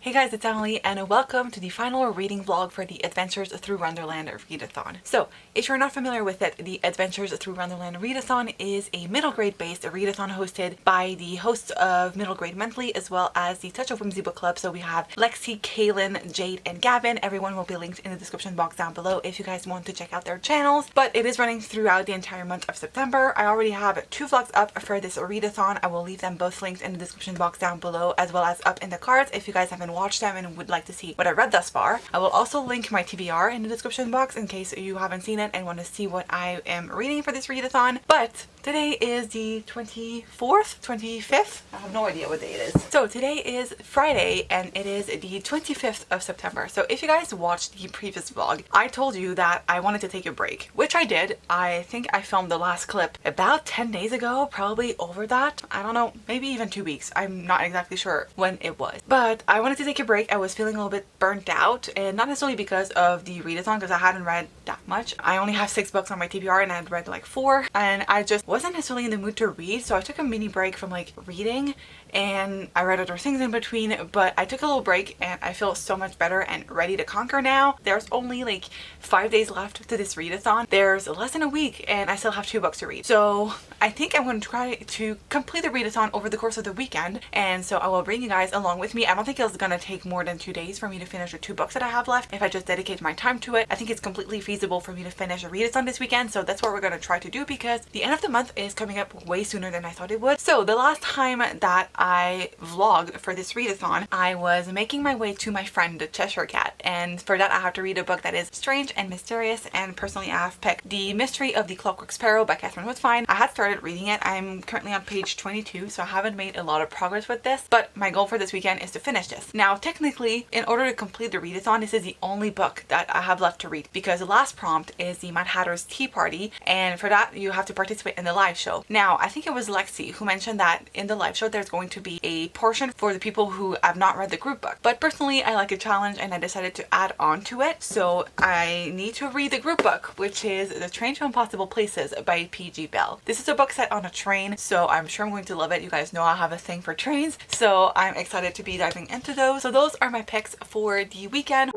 Hey guys, it's Emily and welcome to the final reading vlog for the Adventures Through Wonderland Readathon. So, if you're not familiar with it, the Adventures Through Wonderland Readathon is a middle grade based readathon hosted by the hosts of Middle Grade Monthly as well as the Touch of Whimsy book club. So we have Lexi, Kaylin, Jade, and Gavin. Everyone will be linked in the description box down below if you guys want to check out their channels. But it is running throughout the entire month of September. I already have 2 vlogs up for this readathon. I will leave them both linked in the description box down below as well as up in the cards if you guys haven't watched them and would like to see what I read thus far. I will also link my TBR in the description box in case you haven't seen it and want to see what I am reading for this readathon. But today is the 24th, 25th? I have no idea what day it is. So today is Friday and it is the 25th of September. So if you guys watched the previous vlog, I told you that I wanted to take a break, which I did. I think I filmed the last clip about 10 days ago, probably over that. I don't know, maybe even 2 weeks. I'm not exactly sure when it was. But I wanted to take a break. I was feeling a little bit burnt out, and not necessarily because of the readathon, because I hadn't read that much. I only have 6 books on my TBR and I had read like 4, and I just wasn't necessarily in the mood to read, so I took a mini break from like reading and I read other things in between, but I took a little break and I feel so much better and ready to conquer now. There's only like 5 days left to this readathon. There's less than a week and I still have 2 books to read. So I think I'm going to try to complete the readathon over the course of the weekend, and so I will bring you guys along with me. I don't think it's going to take more than 2 days for me to finish the 2 books that I have left if I just dedicate my time to it. I think it's completely feasible for me to finish a readathon this weekend, so that's what we're going to try to do because the end of the month is coming up way sooner than I thought it would. So the last time that I vlogged for this readathon, I was making my way to my friend the Cheshire Cat, and for that I have to read a book that is strange and mysterious, and personally I have picked The Mystery of the Clockwork Sparrow by Catherine Woodfine. I had started reading it. I'm currently on page 22, so I haven't made a lot of progress with this, but my goal for this weekend is to finish this. Now technically, in order to complete the readathon, this is the only book that I have left to read because the last prompt is the Mad Hatter's Tea Party, and for that you have to participate in the live show. Now I think it was Lexi who mentioned that in the live show there's going to be a portion for the people who have not read the group book, but personally I like a challenge and I decided to add on to it, so I need to read the group book, which is The Train to Impossible Places by P.G. Bell. This is a book set on a train, so I'm sure I'm going to love it. You guys know I have a thing for trains, so I'm excited to be diving into those. So those are my picks for the weekend.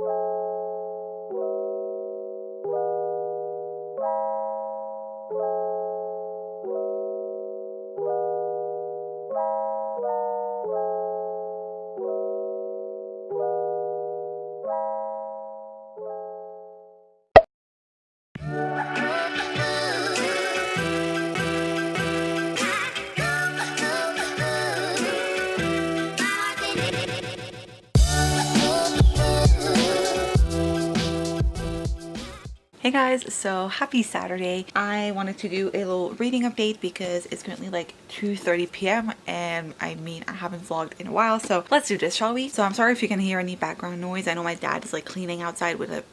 Hey guys, so happy Saturday. I wanted to do a little reading update because it's currently like 2:30 p.m. and I mean I haven't vlogged in a while, so let's do this, shall we? So I'm sorry if you can hear any background noise. I know my dad is like cleaning outside with a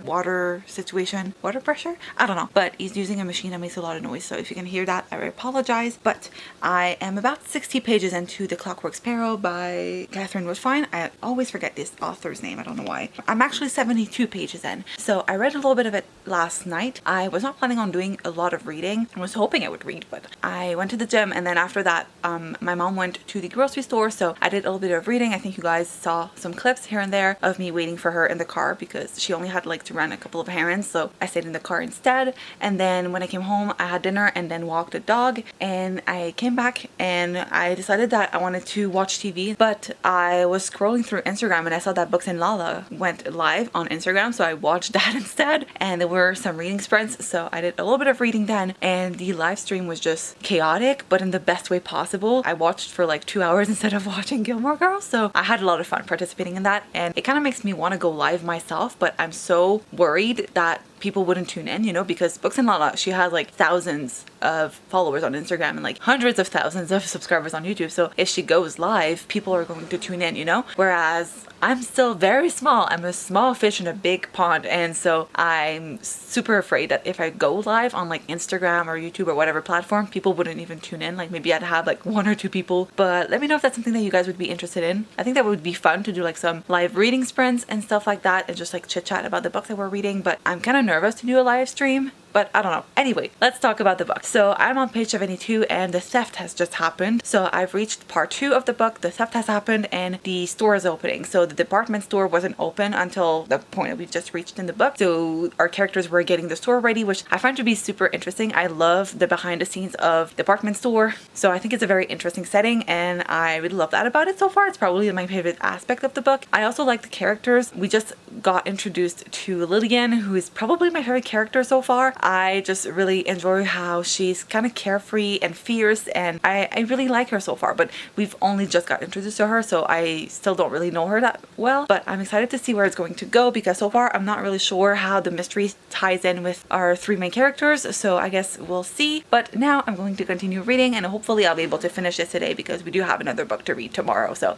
water situation. Water pressure? I don't know, but he's using a machine that makes a lot of noise, so if you can hear that I apologize. But I am about 60 pages into The Clockwork Sparrow by Catherine Woodfine. I always forget this author's name, I don't know why. I'm actually 72 pages in, so I read a little bit of it last night. I was not planning on doing a lot of reading. I was hoping I would read, but I went to the gym, and then after that my mom went to the grocery store, so I did a little bit of reading. I think you guys saw some clips here and there of me waiting for her in the car because she only had like to run a couple of errands, so I stayed in the car instead. And then when I came home I had dinner and then walked the dog, and I came back and I decided that I wanted to watch TV, but I was scrolling through Instagram and I saw that Books and Lala went live on Instagram, so I watched that instead, and there were some reading sprints, so I did a little bit of reading then, and the live stream was just chaotic but in the best way possible. I watched for like 2 hours instead of watching Gilmore Girls, so I had a lot of fun participating in that, and it kind of makes me want to go live myself, but I'm so worried that people wouldn't tune in, you know, because Books and Lala, she has like thousands of followers on Instagram and like hundreds of thousands of subscribers on YouTube, so if she goes live people are going to tune in, you know, whereas I'm still very small. I'm a small fish in a big pond, and so I'm super afraid that if I go live on like Instagram or YouTube or whatever platform, people wouldn't even tune in. Like maybe I'd have like 1 or 2 people, but let me know if that's something that you guys would be interested in. I think that would be fun to do like some live reading sprints and stuff like that and just like chit chat about the books that we're reading, but I'm kind of nervous to do a live stream, but I don't know. Anyway, let's talk about the book. So I'm on page 72 and the theft has just happened. So I've reached part 2 of the book. The theft has happened and the store is opening. So the department store wasn't open until the point that we've just reached in the book. So our characters were getting the store ready, which I find to be super interesting. I love the behind the scenes of department store. So I think it's a very interesting setting and I really love that about it so far. It's probably my favorite aspect of the book. I also like the characters. We just got introduced to Lillian, who is probably my favorite character so far. I just really enjoy how she's kind of carefree and fierce, and I really like her so far, but we've only just got introduced to her, so I still don't really know her that well, but I'm excited to see where it's going to go because so far I'm not really sure how the mystery ties in with our 3 main characters, so I guess we'll see. But now I'm going to continue reading and hopefully I'll be able to finish this today because we do have another book to read tomorrow, so.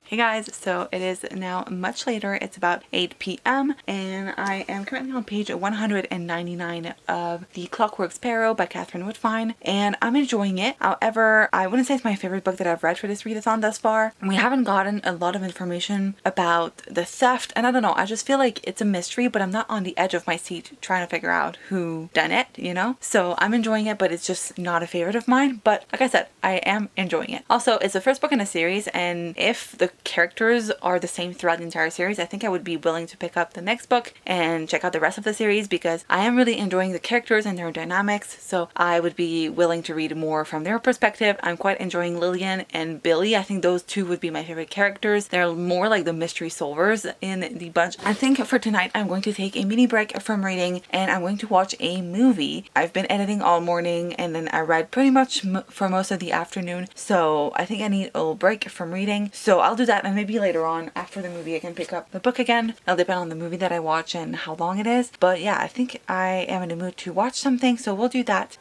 Hey guys, so it is now much later. It's about 8 p.m. and I am currently on page 199 of The Clockwork Sparrow by Catherine Woodfine, and I'm enjoying it. However, I wouldn't say it's my favorite book that I've read for this readathon thus far. We haven't gotten a lot of information about the theft, and I don't know, I just feel like it's a mystery, but I'm not on the edge of my seat trying to figure out who done it, you know? So I'm enjoying it, but it's just not a favorite of mine. But like I said, I am enjoying it. Also, it's the first book in a series, and if the characters are the same throughout the entire series, I think I would be willing to pick up the next book and check out the rest of the series because I am really enjoying the characters and their dynamics, so I would be willing to read more from their perspective. I'm quite enjoying Lillian and Billy. I think those two would be my favorite characters. They're more like the mystery solvers in the bunch. I think for tonight I'm going to take a mini break from reading and I'm going to watch a movie. I've been editing all morning and then I read pretty much for most of the afternoon, so I think I need a little break from reading, so I'll do that, and maybe later on after the movie I can pick up the book again. It'll depend on the movie that I watch and how long it is, but yeah, I think I am in the mood to watch something, so we'll do that.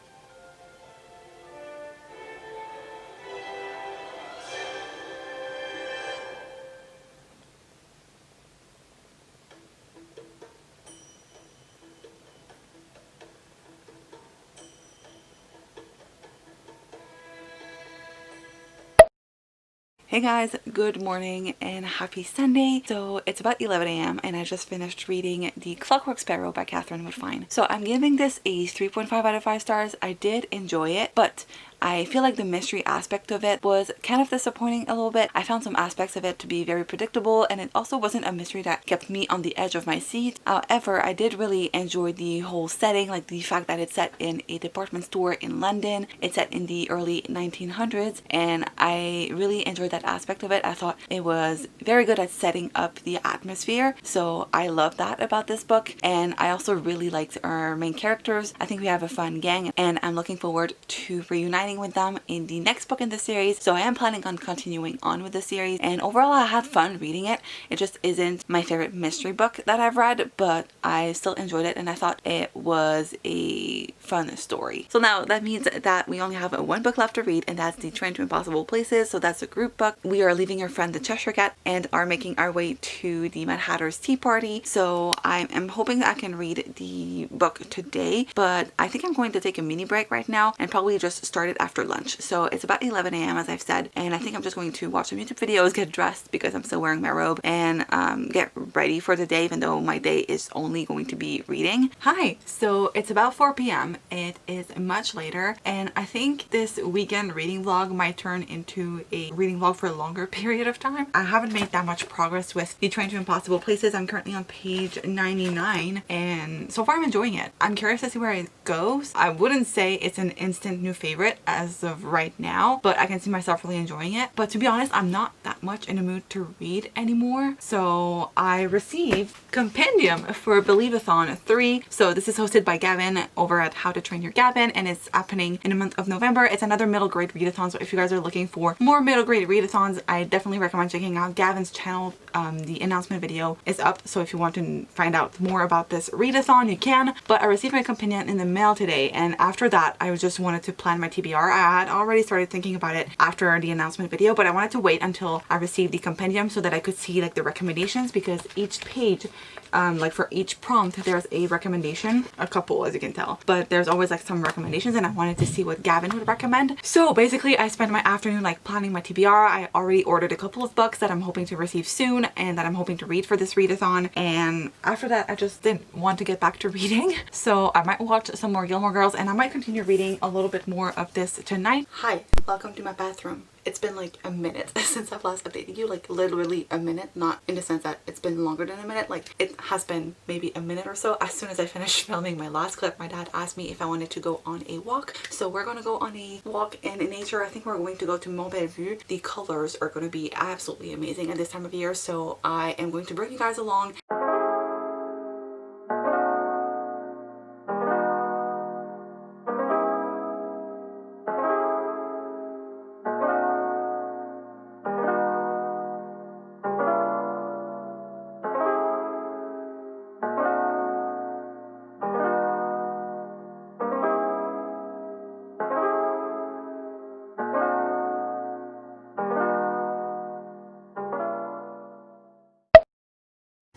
Hey guys, good morning and happy Sunday. So it's about 11 a.m. and I just finished reading The Clockwork Sparrow by Catherine Woodfine. So I'm giving this a 3.5 out of 5 stars. I did enjoy it, but I feel like the mystery aspect of it was kind of disappointing a little bit. I found some aspects of it to be very predictable, and it also wasn't a mystery that kept me on the edge of my seat. However, I did really enjoy the whole setting, like the fact that it's set in a department store in London. It's set in the early 1900s, and I really enjoyed that aspect of it. I thought it was very good at setting up the atmosphere, so I love that about this book. And I also really liked our main characters. I think we have a fun gang, and I'm looking forward to reuniting with them in the next book in the series, so I am planning on continuing on with the series. And overall I had fun reading it. It just isn't my favorite mystery book that I've read, but I still enjoyed it and I thought it was a fun story. So now that means that we only have one book left to read, and that's The Train to Impossible Places. So that's a group book. We are leaving our friend the Cheshire Cat and are making our way to the Mad Hatter's tea party, so I am hoping that I can read the book today, but I think I'm going to take a mini break right now and probably just start it after lunch. So it's about 11 a.m. as I've said, and I think I'm just going to watch some YouTube videos, get dressed because I'm still wearing my robe, and get ready for the day, even though my day is only going to be reading. Hi! So it's about 4 p.m. It is much later, and I think this weekend reading vlog might turn into a reading vlog for a longer period of time. I haven't made that much progress with The Train to Impossible Places. I'm currently on page 99, and so far I'm enjoying it. I'm curious to see where it goes. I wouldn't say it's an instant new favorite as of right now, but I can see myself really enjoying it. But to be honest, I'm not that much in a mood to read anymore, so I received compendium for Believeathon 3. So this is hosted by Gavin over at How to Train Your Gavin, and it's happening in the month of November. It's another middle grade readathon, so if you guys are looking for more middle grade readathons, I definitely recommend checking out Gavin's channel. The announcement video is up, so if you want to find out more about this readathon, you can. But I received my compendium in the mail today, and after that I just wanted to plan my TBR. I had already started thinking about it after the announcement video, but I wanted to wait until I received the compendium so that I could see like the recommendations, because each page, like for each prompt there's a recommendation, a couple as you can tell, but but there's always like some recommendations and I wanted to see what Gavin would recommend. So basically I spent my afternoon like planning my TBR. I already ordered a couple of books that I'm hoping to receive soon and that I'm hoping to read for this readathon, and after that I just didn't want to get back to reading. So I might watch some more Gilmore Girls and I might continue reading a little bit more of this tonight. Hi, welcome to my bathroom. It's been like a minute since I've last updated you, like literally a minute, not in the sense that it's been longer than a minute, like it has been maybe a minute or so. As soon as I finished filming my last clip, my dad asked me if I wanted to go on a walk. So we're gonna go on a walk in nature. I think we're going to go to Montbellevue. The colors are going to be absolutely amazing at this time of year, so I am going to bring you guys along.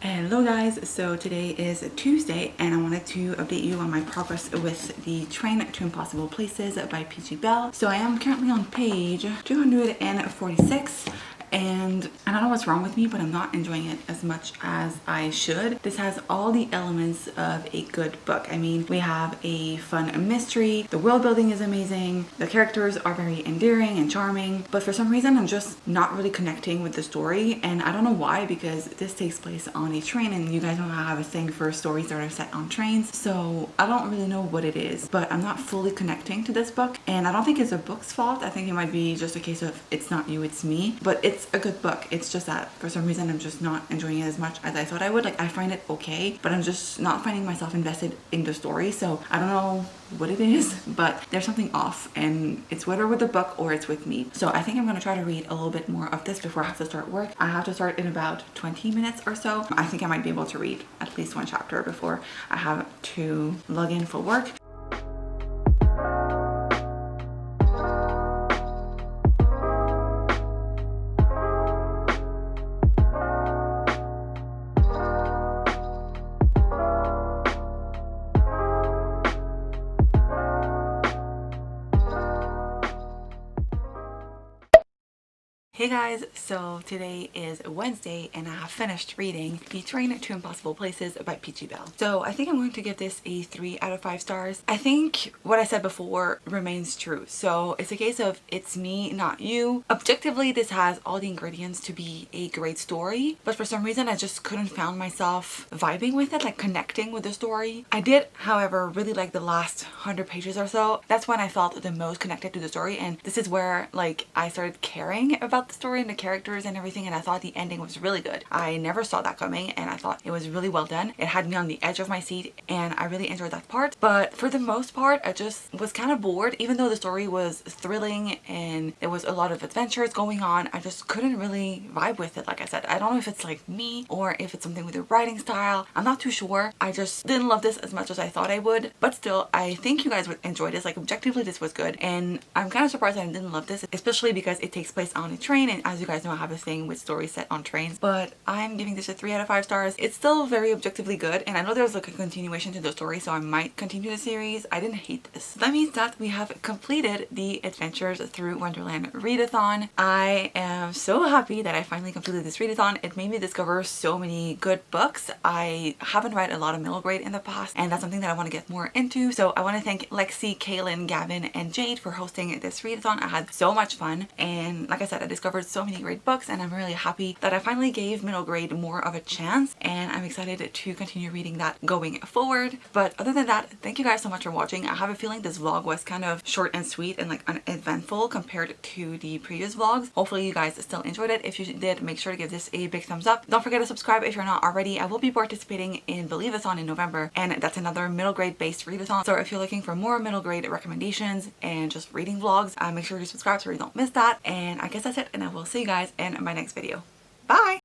Hello guys, so today is Tuesday and I wanted to update you on my progress with the Train to Impossible Places by P.G. Bell. So I am currently on page 246 and I don't know what's wrong with me, but I'm not enjoying it as much as I should. This has all the elements of a good book. I mean, we have a fun mystery, the world building is amazing, the characters are very endearing and charming, but for some reason I'm just not really connecting with the story, and I don't know why, because this takes place on a train and you guys know I have a thing for stories that are set on trains, so I don't really know what it is, but I'm not fully connecting to this book, and I don't think it's a book's fault. I think it might be just a case of it's not you, it's me, but it's a good book. It's just that for some reason I'm just not enjoying it as much as I thought I would. Like, I find it okay, but I'm just not finding myself invested in the story, so I don't know what it is, but there's something off, and it's whether with the book or it's with me. So I think I'm gonna try to read a little bit more of this before I have to start work. I have to start in about 20 minutes or so. I think I might be able to read at least one chapter before I have to log in for work. Hey guys, so today is Wednesday and I have finished reading The Train to Impossible Places by P.G. Bell. So I think I'm going to give this a 3 out of 5 stars. I think what I said before remains true. So it's a case of it's me, not you. Objectively, this has all the ingredients to be a great story, but for some reason I just couldn't find myself vibing with it, like connecting with the story. I did, however, really like the last 100 pages or so. That's when I felt the most connected to the story, and this is where like I started caring about the story and the characters and everything, and I thought the ending was really good. I never saw that coming and I thought it was really well done. It had me on the edge of my seat and I really enjoyed that part, but for the most part I just was kind of bored. Even though the story was thrilling and there was a lot of adventures going on, I just couldn't really vibe with it. Like I said, I don't know if it's like me or if it's something with the writing style. I'm not too sure. I just didn't love this as much as I thought I would, but still I think you guys would enjoy this. Like, objectively this was good, and I'm kind of surprised I didn't love this, especially because it takes place on a train, and as you guys know I have a thing with stories set on trains, but I'm giving this a 3 out of 5 stars. It's still very objectively good, and I know there's like a continuation to the story, so I might continue the series. I didn't hate this. That means that we have completed the Adventures Through Wonderland Readathon. I am so happy that I finally completed this readathon. It made me discover so many good books. I haven't read a lot of middle grade in the past, and that's something that I want to get more into, so I want to thank Lexi, Kaylin, Gavin, and Jade for hosting this readathon. I had so much fun, and like I said, I discovered so many great books, and I'm really happy that I finally gave middle grade more of a chance, and I'm excited to continue reading that going forward. But other than that, thank you guys so much for watching. I have a feeling this vlog was kind of short and sweet and like uneventful compared to the previous vlogs. Hopefully you guys still enjoyed it. If you did, make sure to give this a big thumbs up. Don't forget to subscribe if you're not already. I will be participating in Believeathon in November, and that's another middle grade based readathon. So if you're looking for more middle grade recommendations and just reading vlogs, make sure to subscribe so you don't miss that. And I guess that's it, and I will see you guys in my next video. Bye!